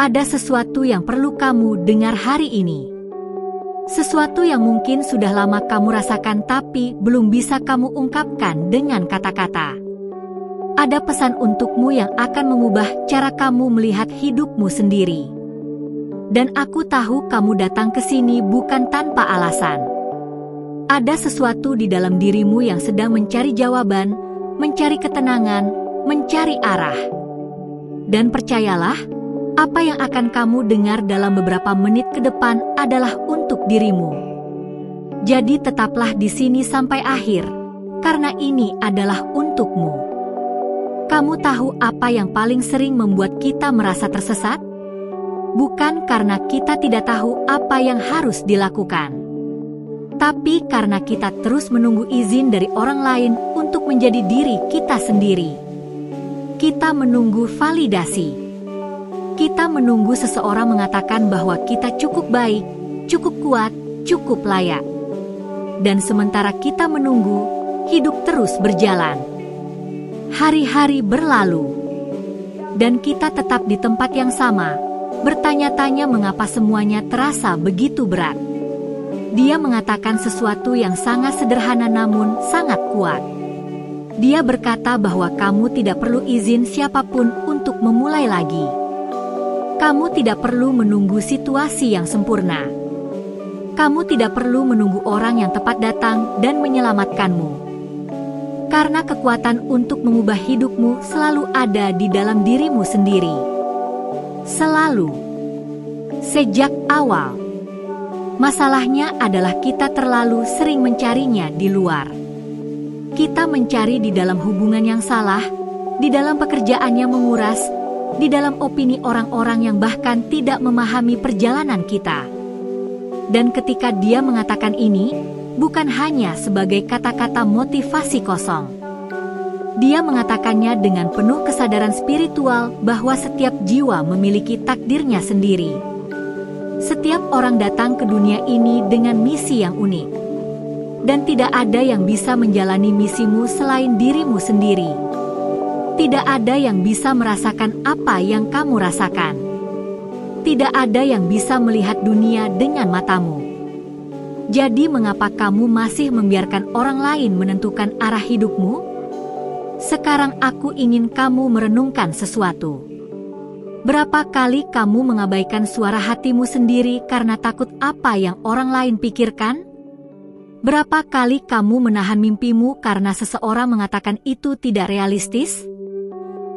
Ada sesuatu yang perlu kamu dengar hari ini. Sesuatu yang mungkin sudah lama kamu rasakan tapi belum bisa kamu ungkapkan dengan kata-kata. Ada pesan untukmu yang akan mengubah cara kamu melihat hidupmu sendiri. Dan aku tahu kamu datang ke sini bukan tanpa alasan. Ada sesuatu di dalam dirimu yang sedang mencari jawaban, mencari ketenangan, mencari arah. Dan percayalah, apa yang akan kamu dengar dalam beberapa menit ke depan adalah untuk dirimu. Jadi tetaplah di sini sampai akhir, karena ini adalah untukmu. Kamu tahu apa yang paling sering membuat kita merasa tersesat? Bukan karena kita tidak tahu apa yang harus dilakukan, tapi karena kita terus menunggu izin dari orang lain untuk menjadi diri kita sendiri. Kita menunggu validasi. Kita menunggu seseorang mengatakan bahwa kita cukup baik, cukup kuat, cukup layak. Dan sementara kita menunggu, hidup terus berjalan. Hari-hari berlalu. Dan kita tetap di tempat yang sama, bertanya-tanya mengapa semuanya terasa begitu berat. Dia mengatakan sesuatu yang sangat sederhana namun sangat kuat. Dia berkata bahwa kamu tidak perlu izin siapapun untuk memulai lagi. Kamu tidak perlu menunggu situasi yang sempurna. Kamu tidak perlu menunggu orang yang tepat datang dan menyelamatkanmu. Karena kekuatan untuk mengubah hidupmu selalu ada di dalam dirimu sendiri. Selalu. Sejak awal. Masalahnya adalah kita terlalu sering mencarinya di luar. Kita mencari di dalam hubungan yang salah, di dalam pekerjaan yang menguras, di dalam opini orang-orang yang bahkan tidak memahami perjalanan kita. Dan ketika dia mengatakan ini, bukan hanya sebagai kata-kata motivasi kosong. Dia mengatakannya dengan penuh kesadaran spiritual bahwa setiap jiwa memiliki takdirnya sendiri. Setiap orang datang ke dunia ini dengan misi yang unik. Dan tidak ada yang bisa menjalani misimu selain dirimu sendiri. Tidak ada yang bisa merasakan apa yang kamu rasakan. Tidak ada yang bisa melihat dunia dengan matamu. Jadi mengapa kamu masih membiarkan orang lain menentukan arah hidupmu? Sekarang aku ingin kamu merenungkan sesuatu. Berapa kali kamu mengabaikan suara hatimu sendiri karena takut apa yang orang lain pikirkan? Berapa kali kamu menahan mimpimu karena seseorang mengatakan itu tidak realistis?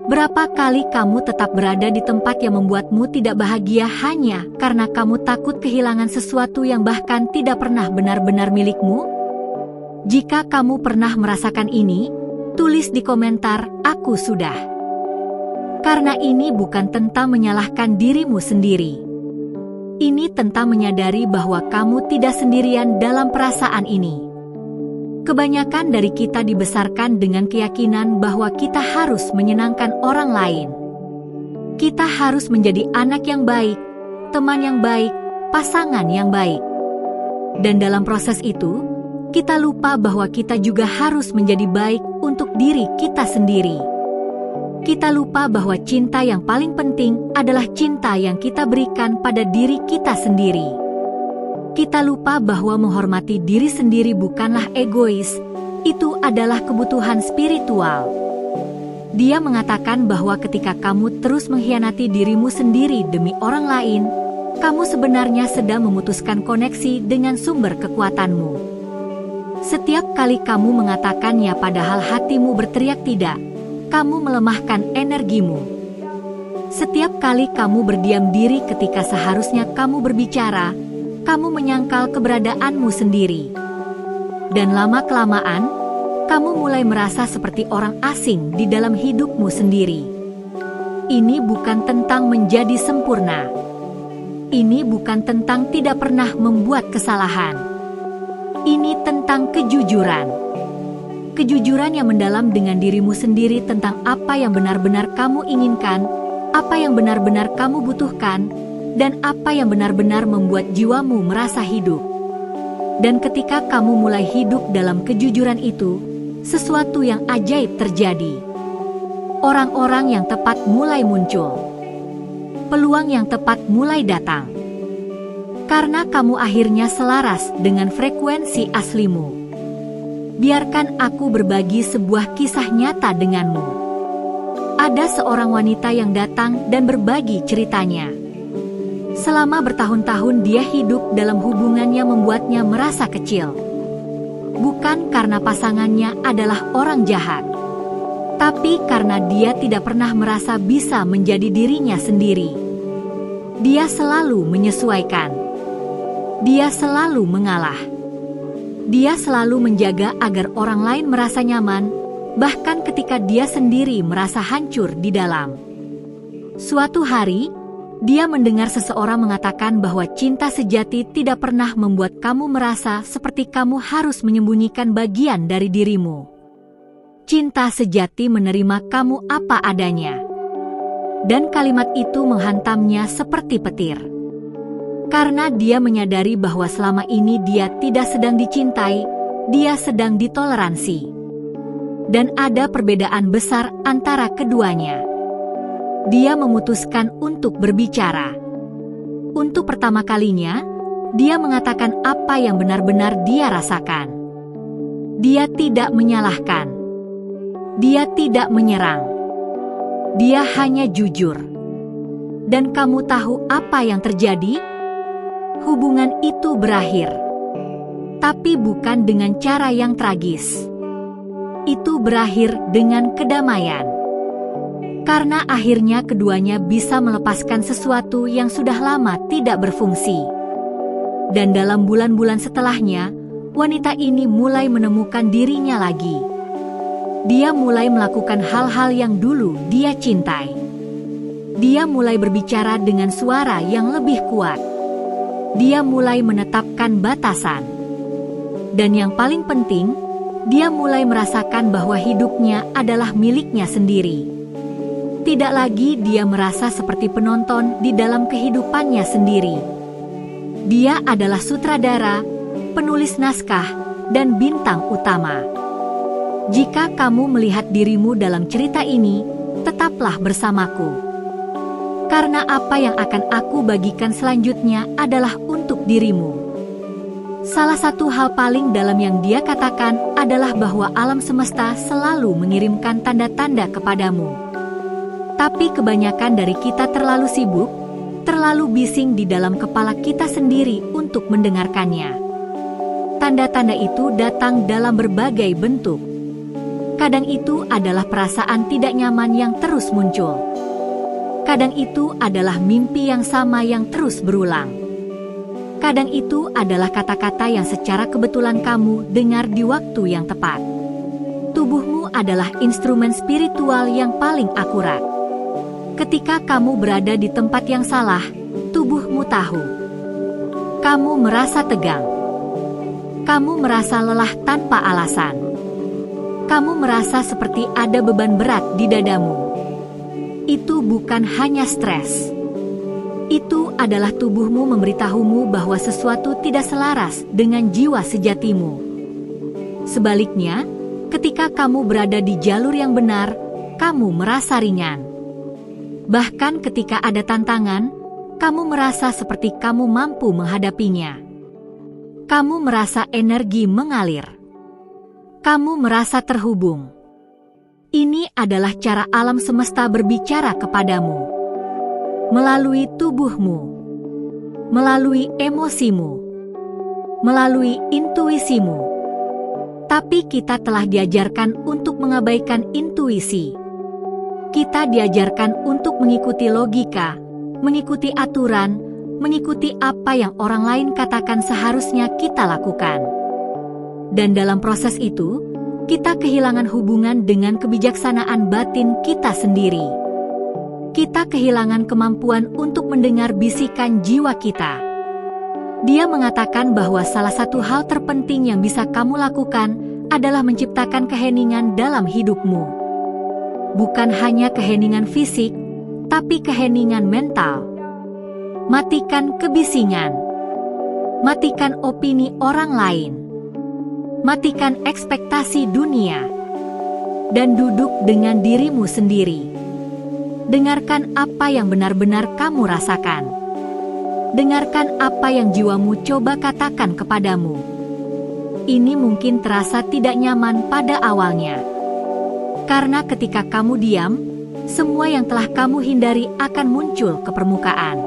Berapa kali kamu tetap berada di tempat yang membuatmu tidak bahagia hanya karena kamu takut kehilangan sesuatu yang bahkan tidak pernah benar-benar milikmu? Jika kamu pernah merasakan ini, tulis di komentar, "Aku sudah." Karena ini bukan tentang menyalahkan dirimu sendiri. Ini tentang menyadari bahwa kamu tidak sendirian dalam perasaan ini. Kebanyakan dari kita dibesarkan dengan keyakinan bahwa kita harus menyenangkan orang lain. Kita harus menjadi anak yang baik, teman yang baik, pasangan yang baik. Dan dalam proses itu, kita lupa bahwa kita juga harus menjadi baik untuk diri kita sendiri. Kita lupa bahwa cinta yang paling penting adalah cinta yang kita berikan pada diri kita sendiri. Kita lupa bahwa menghormati diri sendiri bukanlah egois, itu adalah kebutuhan spiritual. Dia mengatakan bahwa ketika kamu terus mengkhianati dirimu sendiri demi orang lain, kamu sebenarnya sedang memutuskan koneksi dengan sumber kekuatanmu. Setiap kali kamu mengatakannya padahal hatimu berteriak tidak, kamu melemahkan energimu. Setiap kali kamu berdiam diri ketika seharusnya kamu berbicara, kamu menyangkal keberadaanmu sendiri. Dan lama-kelamaan, kamu mulai merasa seperti orang asing di dalam hidupmu sendiri. Ini bukan tentang menjadi sempurna. Ini bukan tentang tidak pernah membuat kesalahan. Ini tentang kejujuran. Kejujuran yang mendalam dengan dirimu sendiri tentang apa yang benar-benar kamu inginkan, apa yang benar-benar kamu butuhkan, dan apa yang benar-benar membuat jiwamu merasa hidup. Dan ketika kamu mulai hidup dalam kejujuran itu, sesuatu yang ajaib terjadi. Orang-orang yang tepat mulai muncul. peluang yang tepat mulai datang. Karena kamu akhirnya selaras dengan frekuensi aslimu. Biarkan aku berbagi sebuah kisah nyata denganmu. Ada seorang wanita yang datang dan berbagi ceritanya. Selama bertahun-tahun dia hidup dalam hubungan yang membuatnya merasa kecil. Bukan karena pasangannya adalah orang jahat, tapi karena dia tidak pernah merasa bisa menjadi dirinya sendiri. Dia selalu menyesuaikan. Dia selalu mengalah. Dia selalu menjaga agar orang lain merasa nyaman, bahkan ketika dia sendiri merasa hancur di dalam. Suatu hari, dia mendengar seseorang mengatakan bahwa cinta sejati tidak pernah membuat kamu merasa seperti kamu harus menyembunyikan bagian dari dirimu. Cinta sejati menerima kamu apa adanya. Dan kalimat itu menghantamnya seperti petir. Karena dia menyadari bahwa selama ini dia tidak sedang dicintai, dia sedang ditoleransi. Dan ada perbedaan besar antara keduanya. Dia memutuskan untuk berbicara. Untuk pertama kalinya, dia mengatakan apa yang benar-benar dia rasakan. Dia tidak menyalahkan. Dia tidak menyerang. Dia hanya jujur. Dan kamu tahu apa yang terjadi? Hubungan itu berakhir. Tapi bukan dengan cara yang tragis. Itu berakhir dengan kedamaian. Karena akhirnya keduanya bisa melepaskan sesuatu yang sudah lama tidak berfungsi. Dan dalam bulan-bulan setelahnya, wanita ini mulai menemukan dirinya lagi. Dia mulai melakukan hal-hal yang dulu dia cintai. Dia mulai berbicara dengan suara yang lebih kuat. Dia mulai menetapkan batasan. Dan yang paling penting, dia mulai merasakan bahwa hidupnya adalah miliknya sendiri. Tidak lagi dia merasa seperti penonton di dalam kehidupannya sendiri. Dia adalah sutradara, penulis naskah, dan bintang utama. Jika kamu melihat dirimu dalam cerita ini, tetaplah bersamaku. Karena apa yang akan aku bagikan selanjutnya adalah untuk dirimu. Salah satu hal paling dalam yang dia katakan adalah bahwa alam semesta selalu mengirimkan tanda-tanda kepadamu. Tapi kebanyakan dari kita terlalu sibuk, terlalu bising di dalam kepala kita sendiri untuk mendengarkannya. Tanda-tanda itu datang dalam berbagai bentuk. Kadang itu adalah perasaan tidak nyaman yang terus muncul. Kadang itu adalah mimpi yang sama yang terus berulang. Kadang itu adalah kata-kata yang secara kebetulan kamu dengar di waktu yang tepat. Tubuhmu adalah instrumen spiritual yang paling akurat. Ketika kamu berada di tempat yang salah, tubuhmu tahu. Kamu merasa tegang. Kamu merasa lelah tanpa alasan. Kamu merasa seperti ada beban berat di dadamu. Itu bukan hanya stres. Itu adalah tubuhmu memberitahumu bahwa sesuatu tidak selaras dengan jiwa sejatimu. Sebaliknya, ketika kamu berada di jalur yang benar, kamu merasa ringan. Bahkan ketika ada tantangan, kamu merasa seperti kamu mampu menghadapinya. Kamu merasa energi mengalir. Kamu merasa terhubung. Ini adalah cara alam semesta berbicara kepadamu. Melalui tubuhmu. Melalui emosimu. Melalui intuisimu. Tapi kita telah diajarkan untuk mengabaikan intuisi. Kita diajarkan untuk mengikuti logika, mengikuti aturan, mengikuti apa yang orang lain katakan seharusnya kita lakukan. Dan dalam proses itu, kita kehilangan hubungan dengan kebijaksanaan batin kita sendiri. Kita kehilangan kemampuan untuk mendengar bisikan jiwa kita. Dia mengatakan bahwa salah satu hal terpenting yang bisa kamu lakukan adalah menciptakan keheningan dalam hidupmu. Bukan hanya keheningan fisik, tapi keheningan mental. Matikan kebisingan. Matikan opini orang lain. Matikan ekspektasi dunia. Dan duduk dengan dirimu sendiri. Dengarkan apa yang benar-benar kamu rasakan. Dengarkan apa yang jiwamu coba katakan kepadamu. Ini mungkin terasa tidak nyaman pada awalnya. Karena ketika kamu diam, semua yang telah kamu hindari akan muncul ke permukaan.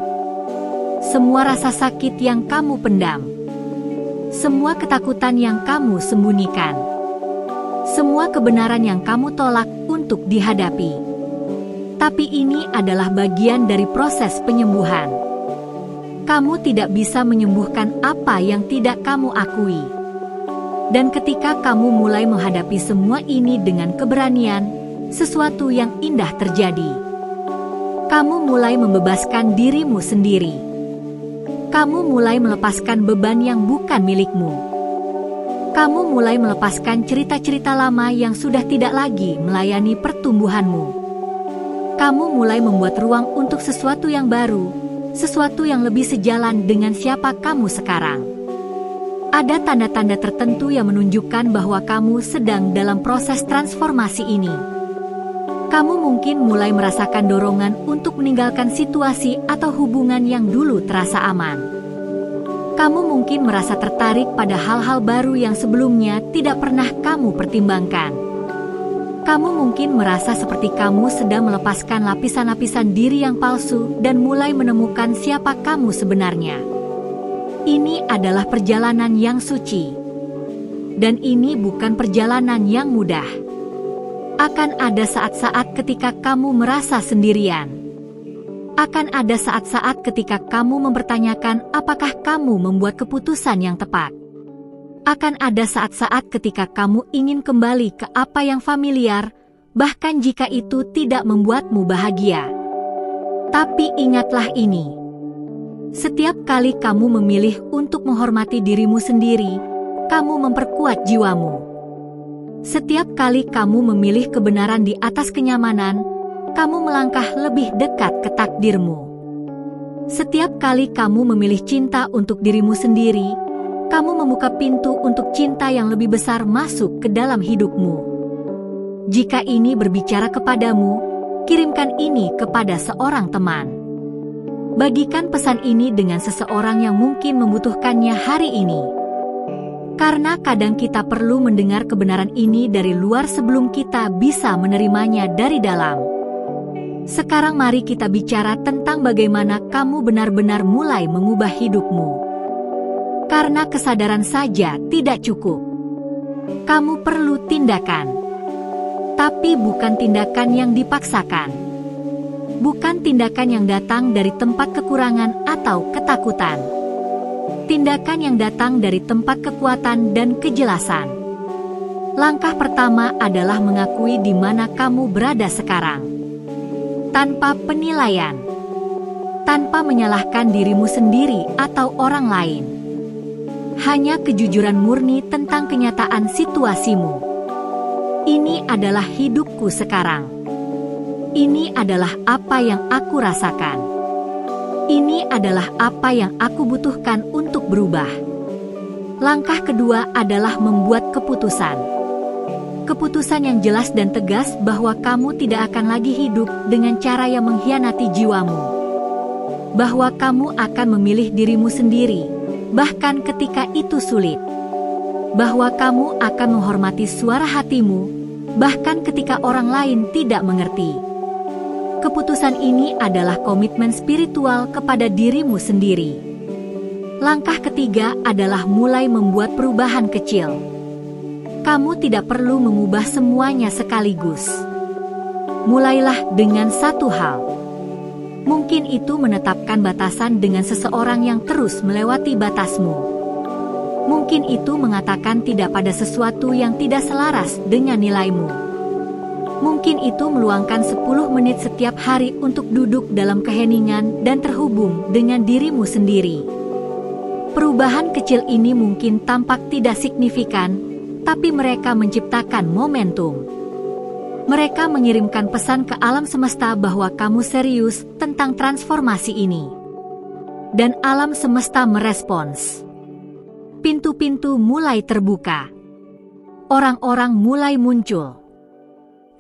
Semua rasa sakit yang kamu pendam. Semua ketakutan yang kamu sembunyikan. Semua kebenaran yang kamu tolak untuk dihadapi. Tapi ini adalah bagian dari proses penyembuhan. Kamu tidak bisa menyembuhkan apa yang tidak kamu akui. Dan ketika kamu mulai menghadapi semua ini dengan keberanian, sesuatu yang indah terjadi. Kamu mulai membebaskan dirimu sendiri. Kamu mulai melepaskan beban yang bukan milikmu. Kamu mulai melepaskan cerita-cerita lama yang sudah tidak lagi melayani pertumbuhanmu. Kamu mulai membuat ruang untuk sesuatu yang baru, sesuatu yang lebih sejalan dengan siapa kamu sekarang. Ada tanda-tanda tertentu yang menunjukkan bahwa kamu sedang dalam proses transformasi ini. Kamu mungkin mulai merasakan dorongan untuk meninggalkan situasi atau hubungan yang dulu terasa aman. Kamu mungkin merasa tertarik pada hal-hal baru yang sebelumnya tidak pernah kamu pertimbangkan. Kamu mungkin merasa seperti kamu sedang melepaskan lapisan-lapisan diri yang palsu dan mulai menemukan siapa kamu sebenarnya. Ini adalah perjalanan yang suci. Dan ini bukan perjalanan yang mudah. Akan ada saat-saat ketika kamu merasa sendirian. Akan ada saat-saat ketika kamu mempertanyakan apakah kamu membuat keputusan yang tepat. Akan ada saat-saat ketika kamu ingin kembali ke apa yang familiar, bahkan jika itu tidak membuatmu bahagia. Tapi ingatlah ini. Setiap kali kamu memilih untuk menghormati dirimu sendiri, kamu memperkuat jiwamu. Setiap kali kamu memilih kebenaran di atas kenyamanan, kamu melangkah lebih dekat ke takdirmu. Setiap kali kamu memilih cinta untuk dirimu sendiri, kamu membuka pintu untuk cinta yang lebih besar masuk ke dalam hidupmu. Jika ini berbicara kepadamu, kirimkan ini kepada seorang teman. Bagikan pesan ini dengan seseorang yang mungkin membutuhkannya hari ini. Karena kadang kita perlu mendengar kebenaran ini dari luar sebelum kita bisa menerimanya dari dalam. Sekarang mari kita bicara tentang bagaimana kamu benar-benar mulai mengubah hidupmu. Karena kesadaran saja tidak cukup. Kamu perlu tindakan. Tapi bukan tindakan yang dipaksakan. Bukan tindakan yang datang dari tempat kekurangan atau ketakutan. Tindakan yang datang dari tempat kekuatan dan kejelasan. Langkah pertama adalah mengakui di mana kamu berada sekarang. Tanpa penilaian. Tanpa menyalahkan dirimu sendiri atau orang lain. Hanya kejujuran murni tentang kenyataan situasimu. Ini adalah hidupku sekarang. Ini adalah apa yang aku rasakan. Ini adalah apa yang aku butuhkan untuk berubah. Langkah kedua adalah membuat keputusan. Keputusan yang jelas dan tegas bahwa kamu tidak akan lagi hidup dengan cara yang mengkhianati jiwamu. Bahwa kamu akan memilih dirimu sendiri. Bahkan ketika itu sulit. Bahwa kamu akan menghormati suara hatimu, bahkan ketika orang lain tidak mengerti. Keputusan ini adalah komitmen spiritual kepada dirimu sendiri. Langkah ketiga adalah mulai membuat perubahan kecil. Kamu tidak perlu mengubah semuanya sekaligus. Mulailah dengan satu hal. Mungkin itu menetapkan batasan dengan seseorang yang terus melewati batasmu. Mungkin itu mengatakan tidak pada sesuatu yang tidak selaras dengan nilaimu. Mungkin itu meluangkan 10 menit setiap hari untuk duduk dalam keheningan dan terhubung dengan dirimu sendiri. Perubahan kecil ini mungkin tampak tidak signifikan, tapi mereka menciptakan momentum. Mereka mengirimkan pesan ke alam semesta bahwa kamu serius tentang transformasi ini. Dan alam semesta merespons. Pintu-pintu mulai terbuka. Orang-orang mulai muncul.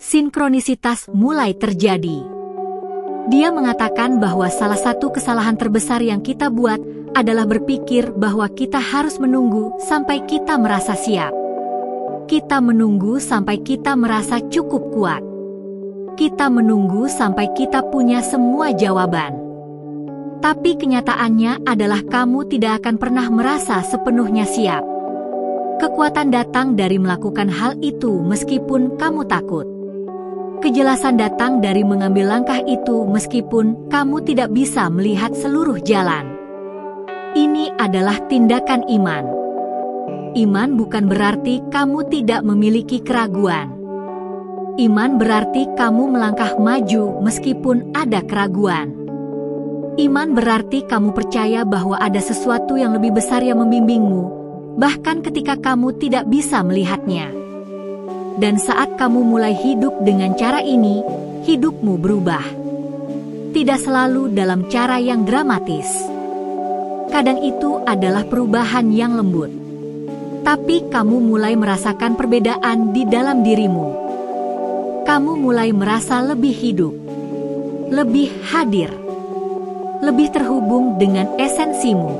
Sinkronisitas mulai terjadi. Dia mengatakan bahwa salah satu kesalahan terbesar yang kita buat adalah berpikir bahwa kita harus menunggu sampai kita merasa siap. Kita menunggu sampai kita merasa cukup kuat. Kita menunggu sampai kita punya semua jawaban. Tapi kenyataannya adalah kamu tidak akan pernah merasa sepenuhnya siap. Kekuatan datang dari melakukan hal itu meskipun kamu takut. Kejelasan datang dari mengambil langkah itu meskipun kamu tidak bisa melihat seluruh jalan. Ini adalah tindakan iman. Iman bukan berarti kamu tidak memiliki keraguan. Iman berarti kamu melangkah maju meskipun ada keraguan. Iman berarti kamu percaya bahwa ada sesuatu yang lebih besar yang membimbingmu, bahkan ketika kamu tidak bisa melihatnya. Dan saat kamu mulai hidup dengan cara ini, hidupmu berubah. Tidak selalu dalam cara yang dramatis. Kadang itu adalah perubahan yang lembut. Tapi kamu mulai merasakan perbedaan di dalam dirimu. Kamu mulai merasa lebih hidup, lebih hadir, lebih terhubung dengan esensimu.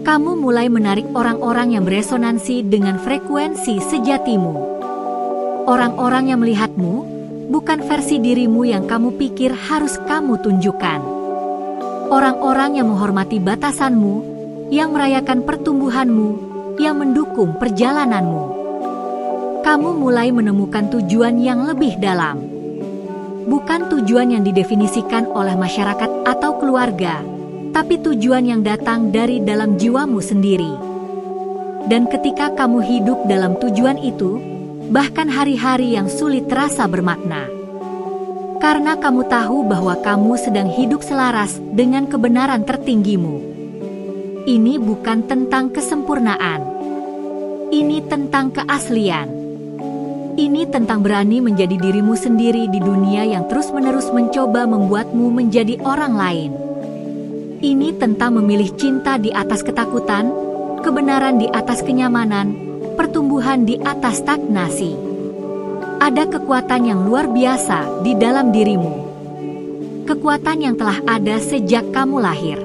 Kamu mulai menarik orang-orang yang beresonansi dengan frekuensi sejatimu. Orang-orang yang melihatmu, bukan versi dirimu yang kamu pikir harus kamu tunjukkan. Orang-orang yang menghormati batasanmu, yang merayakan pertumbuhanmu, yang mendukung perjalananmu. Kamu mulai menemukan tujuan yang lebih dalam. Bukan tujuan yang didefinisikan oleh masyarakat atau keluarga, tapi tujuan yang datang dari dalam jiwamu sendiri. Dan ketika kamu hidup dalam tujuan itu, bahkan hari-hari yang sulit terasa bermakna. Karena kamu tahu bahwa kamu sedang hidup selaras dengan kebenaran tertinggimu. Ini bukan tentang kesempurnaan. Ini tentang keaslian. Ini tentang berani menjadi dirimu sendiri di dunia yang terus-menerus mencoba membuatmu menjadi orang lain. Ini tentang memilih cinta di atas ketakutan, kebenaran di atas kenyamanan, pertumbuhan di atas stagnasi. Ada kekuatan yang luar biasa di dalam dirimu. Kekuatan yang telah ada sejak kamu lahir.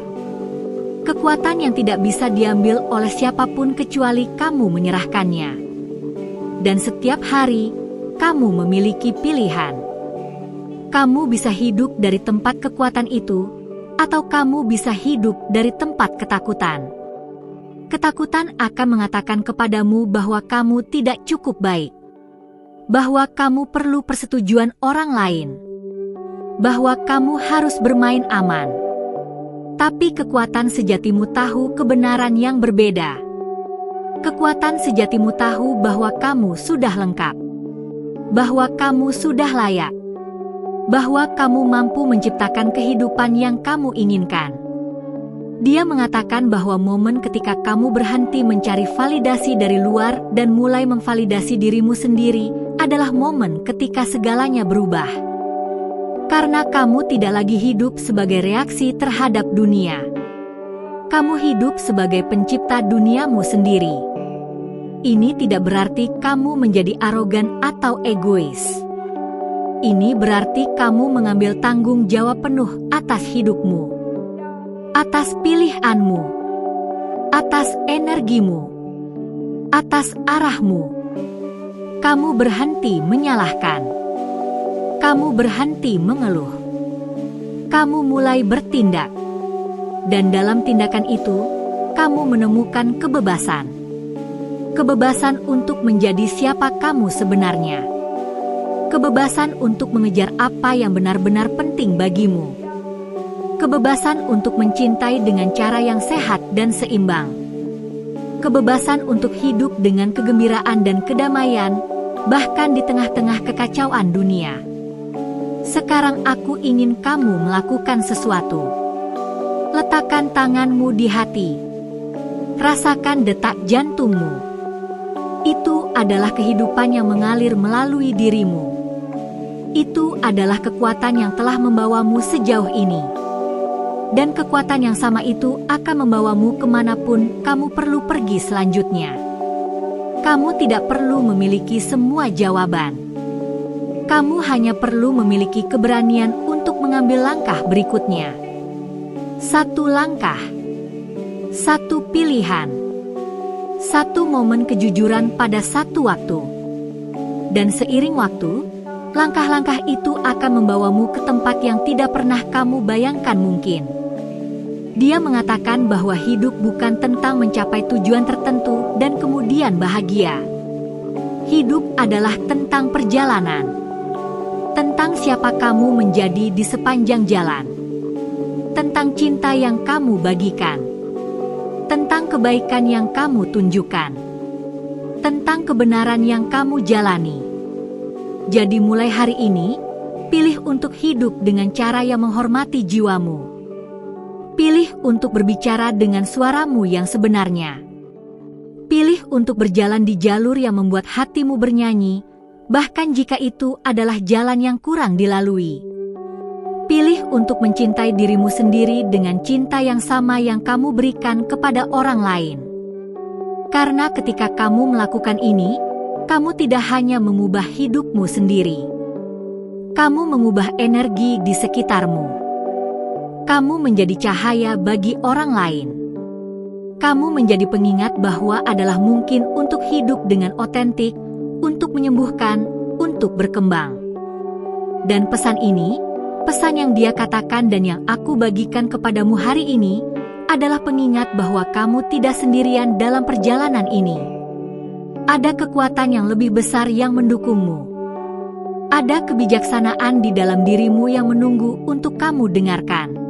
Kekuatan yang tidak bisa diambil oleh siapapun kecuali kamu menyerahkannya. Dan setiap hari, kamu memiliki pilihan. Kamu bisa hidup dari tempat kekuatan itu, atau kamu bisa hidup dari tempat ketakutan. Ketakutan akan mengatakan kepadamu bahwa kamu tidak cukup baik, bahwa kamu perlu persetujuan orang lain, bahwa kamu harus bermain aman. Tapi kekuatan sejatimu tahu kebenaran yang berbeda. Kekuatan sejatimu tahu bahwa kamu sudah lengkap, bahwa kamu sudah layak, bahwa kamu mampu menciptakan kehidupan yang kamu inginkan. Dia mengatakan bahwa momen ketika kamu berhenti mencari validasi dari luar dan mulai memvalidasi dirimu sendiri adalah momen ketika segalanya berubah. Karena kamu tidak lagi hidup sebagai reaksi terhadap dunia. Kamu hidup sebagai pencipta duniamu sendiri. Ini tidak berarti kamu menjadi arogan atau egois. Ini berarti kamu mengambil tanggung jawab penuh atas hidupmu, atas pilihanmu, atas energimu, atas arahmu. Kamu berhenti menyalahkan. Kamu berhenti mengeluh. Kamu mulai bertindak. Dan dalam tindakan itu, kamu menemukan kebebasan. Kebebasan untuk menjadi siapa kamu sebenarnya. Kebebasan untuk mengejar apa yang benar-benar penting bagimu. Kebebasan untuk mencintai dengan cara yang sehat dan seimbang. Kebebasan untuk hidup dengan kegembiraan dan kedamaian, bahkan di tengah-tengah kekacauan dunia. Sekarang aku ingin kamu melakukan sesuatu. Letakkan tanganmu di hati. Rasakan detak jantungmu. Itu adalah kehidupan yang mengalir melalui dirimu. Itu adalah kekuatan yang telah membawamu sejauh ini. Dan kekuatan yang sama itu akan membawamu kemanapun kamu perlu pergi selanjutnya. Kamu tidak perlu memiliki semua jawaban. Kamu hanya perlu memiliki keberanian untuk mengambil langkah berikutnya. Satu langkah, satu pilihan, satu momen kejujuran pada satu waktu. Dan seiring waktu, langkah-langkah itu akan membawamu ke tempat yang tidak pernah kamu bayangkan mungkin. Dia mengatakan bahwa hidup bukan tentang mencapai tujuan tertentu dan kemudian bahagia. Hidup adalah tentang perjalanan, tentang siapa kamu menjadi di sepanjang jalan, tentang cinta yang kamu bagikan, tentang kebaikan yang kamu tunjukkan, tentang kebenaran yang kamu jalani. Jadi mulai hari ini, pilih untuk hidup dengan cara yang menghormati jiwamu. Pilih untuk berbicara dengan suaramu yang sebenarnya. Pilih untuk berjalan di jalur yang membuat hatimu bernyanyi, bahkan jika itu adalah jalan yang kurang dilalui. Pilih untuk mencintai dirimu sendiri dengan cinta yang sama yang kamu berikan kepada orang lain. Karena ketika kamu melakukan ini, kamu tidak hanya mengubah hidupmu sendiri. Kamu mengubah energi di sekitarmu. Kamu menjadi cahaya bagi orang lain. Kamu menjadi pengingat bahwa adalah mungkin untuk hidup dengan otentik, untuk menyembuhkan, untuk berkembang. Dan pesan ini, pesan yang dia katakan dan yang aku bagikan kepadamu hari ini, adalah pengingat bahwa kamu tidak sendirian dalam perjalanan ini. Ada kekuatan yang lebih besar yang mendukungmu. Ada kebijaksanaan di dalam dirimu yang menunggu untuk kamu dengarkan.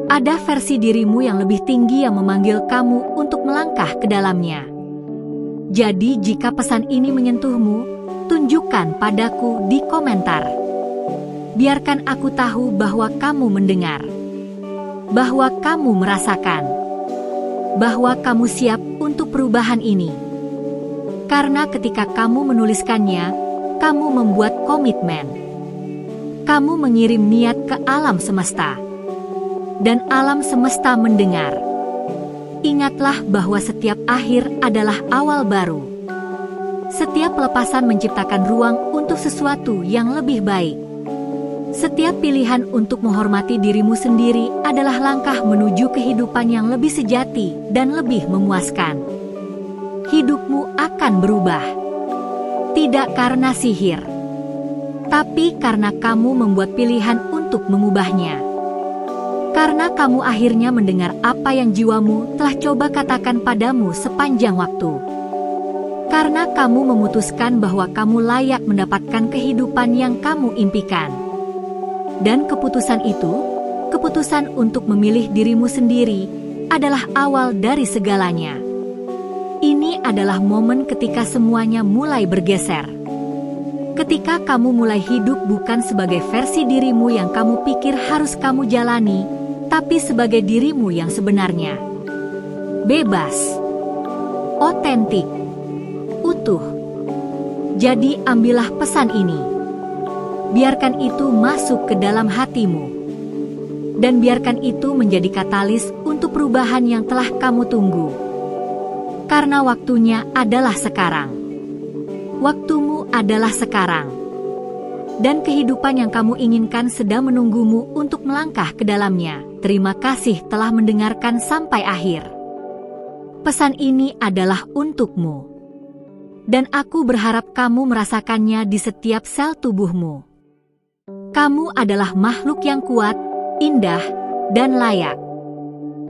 Ada versi dirimu yang lebih tinggi yang memanggil kamu untuk melangkah ke dalamnya. Jadi jika pesan ini menyentuhmu, tunjukkan padaku di komentar. Biarkan aku tahu bahwa kamu mendengar, bahwa kamu merasakan, bahwa kamu siap untuk perubahan ini. Karena ketika kamu menuliskannya, kamu membuat komitmen. Kamu mengirim niat ke alam semesta. Dan alam semesta mendengar. Ingatlah bahwa setiap akhir adalah awal baru. Setiap pelepasan menciptakan ruang untuk sesuatu yang lebih baik. Setiap pilihan untuk menghormati dirimu sendiri adalah langkah menuju kehidupan yang lebih sejati dan lebih memuaskan. Hidupmu akan berubah. Tidak karena sihir, tapi karena kamu membuat pilihan untuk mengubahnya. Karena kamu akhirnya mendengar apa yang jiwamu telah coba katakan padamu sepanjang waktu. Karena kamu memutuskan bahwa kamu layak mendapatkan kehidupan yang kamu impikan. Dan keputusan itu, keputusan untuk memilih dirimu sendiri, adalah awal dari segalanya. Ini adalah momen ketika semuanya mulai bergeser. Ketika kamu mulai hidup bukan sebagai versi dirimu yang kamu pikir harus kamu jalani, tapi sebagai dirimu yang sebenarnya. Bebas, otentik, utuh. Jadi ambillah pesan ini. Biarkan itu masuk ke dalam hatimu. Dan biarkan itu menjadi katalis untuk perubahan yang telah kamu tunggu. Karena waktunya adalah sekarang. Waktumu adalah sekarang. Dan kehidupan yang kamu inginkan sedang menunggumu untuk melangkah ke dalamnya. Terima kasih telah mendengarkan sampai akhir. Pesan ini adalah untukmu. Dan aku berharap kamu merasakannya di setiap sel tubuhmu. Kamu adalah makhluk yang kuat, indah, dan layak.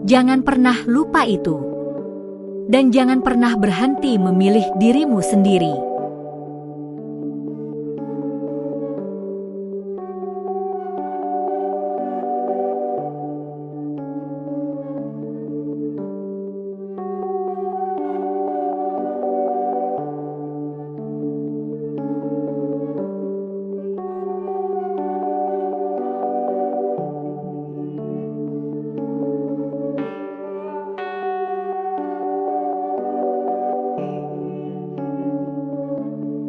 Jangan pernah lupa itu. Dan jangan pernah berhenti memilih dirimu sendiri.